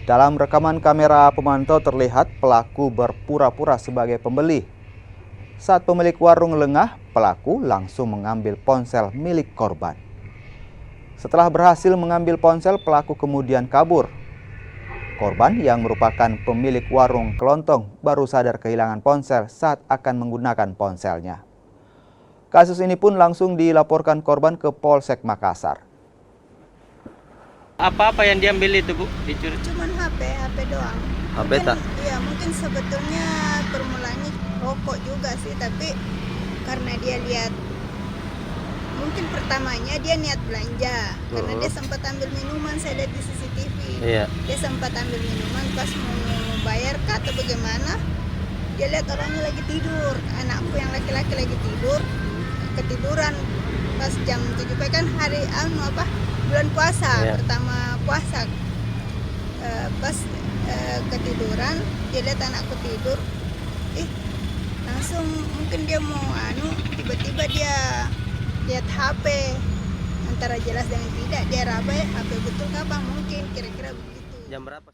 Dalam rekaman kamera pemantau terlihat pelaku berpura-pura sebagai pembeli. Saat pemilik warung lengah, pelaku langsung mengambil ponsel milik korban. Setelah berhasil mengambil ponsel, pelaku kemudian kabur. Korban yang merupakan pemilik warung kelontong baru sadar kehilangan ponsel saat akan menggunakan ponselnya. Kasus ini pun langsung dilaporkan korban ke Polsek Makassar. Apa yang diambil itu, Bu? Dicuri? Cuman HP doang. HP mungkin, tak? Iya, mungkin sebetulnya permulanya rokok juga sih, tapi karena dia lihat, mungkin pertamanya dia niat belanja, karena dia sempat ambil minuman, saya lihat di CCTV. Iya. Dia sempat ambil minuman, pas mau bayar kah atau bagaimana, dia lihat orangnya lagi tidur, anakku yang laki-laki lagi tidur, ketiduran pas jam 7 pagi kan hari bulan puasa, Iya. pertama puasa. Pas ketiduran, dia lihat anakku tidur, langsung mungkin dia mau tiba-tiba dia lihat HP, antara jelas dan tidak dia raba HP betul apa mungkin kira-kira begitu. Jam berapa?